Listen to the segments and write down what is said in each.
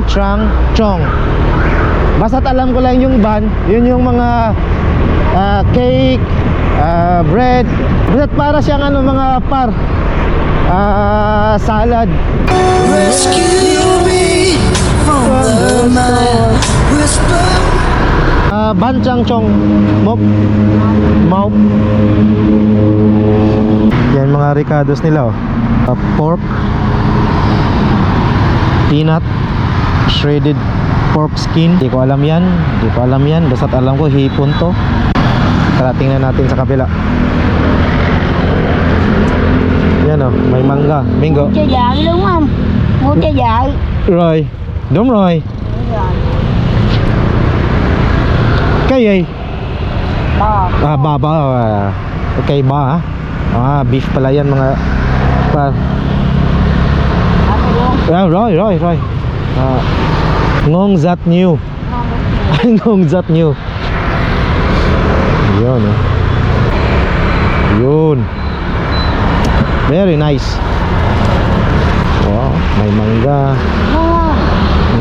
Trang Chong. Basta't alam ko lang yung ban, yun yung mga cake, bread. Basta't para siyang ano, mga salad. Rescue me from the mind whisper. Ban Trang Chong Mop Mop. Yan mga ricados nila, oh. Pork, peanut, shredded pork skin. Di ko alam yan, basta't alam ko hipon to. Tara, tingnan natin sa kabila. Yan, oh, may mangga, bingo. Cho vợ đúng không? Mua cho vợ. Rồi, đúng rồi. Cái gì? Bò. Bò okay, bò hả? Beef pala yan mga pa. Rồi. Ngon giật nhiều. Ngon giật nhiều. Yun, oh. Yun. Very nice. Wow, may mangga.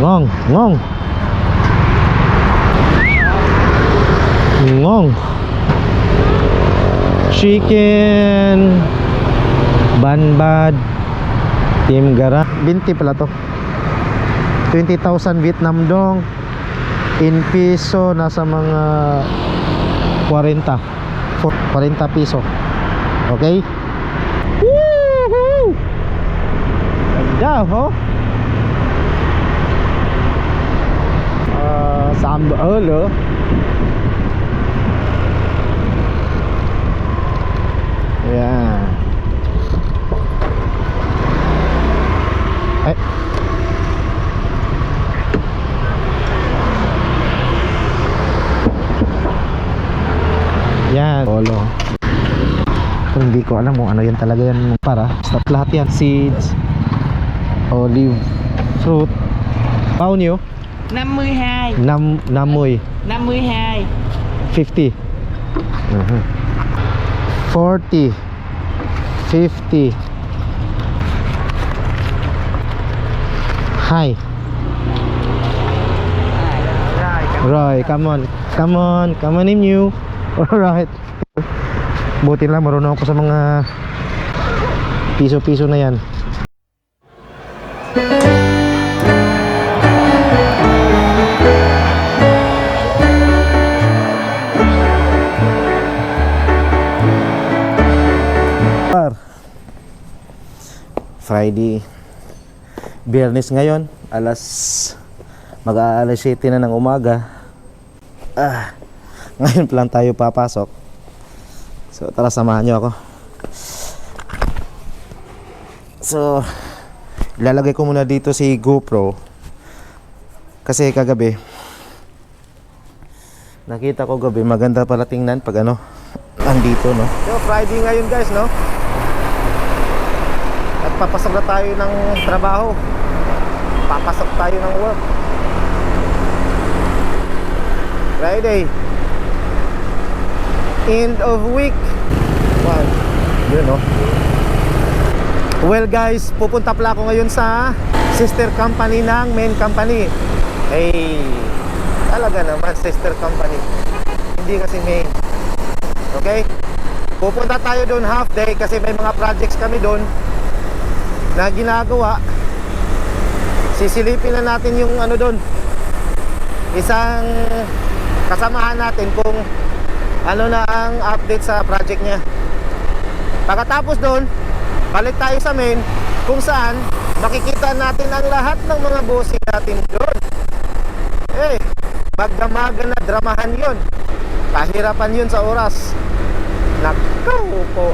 Ngon. Chicken banbad Tim Gara. Binti pala to. 20,000 Vietnam dong. In piso nasa mga 40 piso. Okay? Woohoo! Ganda, ho? Sambal, oh. Ayan. Ay. Yan, polo. Hindi ko alam kung ano yan talaga yan para. Basta lahat yan, seeds, olive, fruit. Bao nhiêu? 52. 50. 52. 50. 40. 50. Hi. Rồi, come on in you. Alright. Buti lang marunong ako sa mga piso-piso na yan. Friday, Biyernes ngayon, mag-aalas 7 na ng umaga. Ngayon pa lang tayo papasok. So tara, samahan nyo ako. So ilalagay ko muna dito si GoPro kasi kagabi nakita ko gabi maganda pala tingnan pag ano andito, no. So Friday ngayon, guys, no. At papasok na tayo ng trabaho. Papasok tayo ng work. Friday, end of week. Wow, yun, no. Well, guys, pupunta pala ako ngayon sa sister company ng main company. Talaga naman sister company, hindi kasi main. Okay, pupunta tayo doon half day kasi may mga projects kami doon na ginagawa. Sisilipin na natin yung ano doon, isang kasamahan natin kung ano na ang update sa project niya. Pagkatapos doon, balik tayo sa main kung saan makikita natin ang lahat ng mga bossing natin doon. Magdamagan na dramahan yun. Kahirapan yun sa oras. Nakaw po.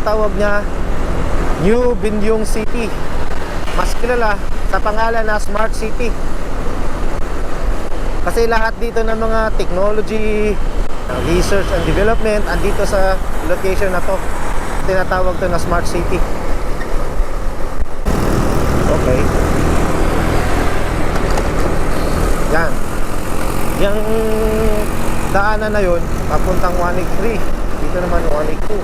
Tawag niya New Binyong City, mas kilala sa pangalan na Smart City, kasi lahat dito ng mga technology, research and development andito sa location na to. Tinatawag to na Smart City. Okay. Yung daanan na yun, papuntang 183. Dito naman 182.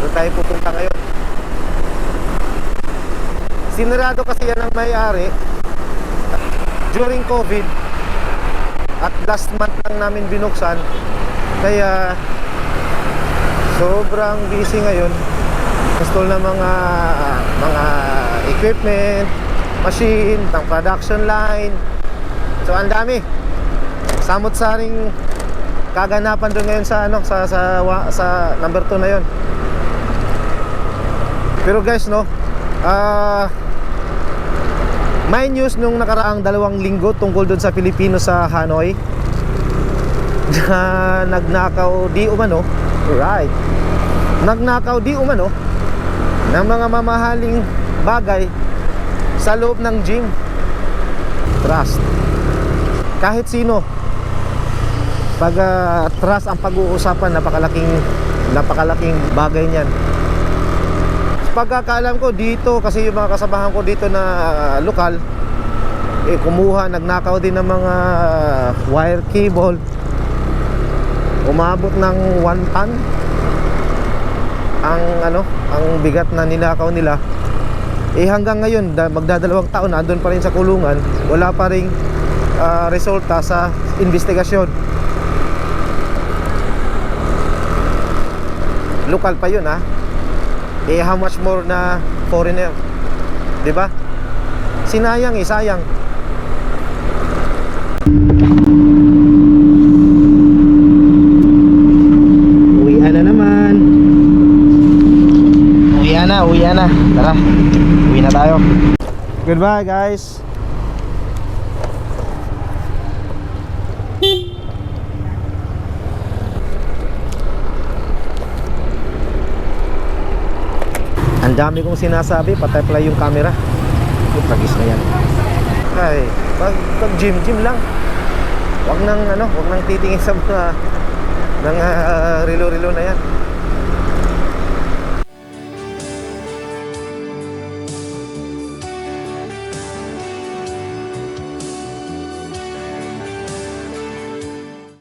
Doon tayo pupunta ngayon. Sinirado kasi yan ng may-ari during COVID. At last month lang namin binuksan. Kaya sobrang busy ngayon. Install ng mga equipment, machine, ng production line. So ang dami. Samot-saring kaganapan doon ngayon sa sa number 2 na 'yon. Pero guys, no, may news nung nakaraang 2 linggo tungkol doon sa Pilipino sa Hanoi na nagnakaw di umano. Right. Nagnakaw di umano ng mga mamahaling bagay sa loob ng gym. Trust. Kahit sino, pag trust ang pag-uusapan, napakalaking bagay niyan. Pagkakaalam ko dito, kasi yung mga kasabahan ko dito na lokal, kumuha, nagnakaw din ng mga wire cable. Umabot ng 1 ton ang bigat na ninakaw nila. Hanggang ngayon, magdadalawang taon, andun pa rin sa kulungan, wala pa ring resulta sa investigasyon. Lokal pa yun, ha? How much more na foreigner, diba? Sinayang, sayang. Uwian na naman. Uwian na. Tara, uwi na tayo. Goodbye, guys. Ang dami kong sinasabi, patay pala yung camera. Tragis na yan. Ay, pag gym lang. Wag nang titingin sa mga rilo-rilo na yan.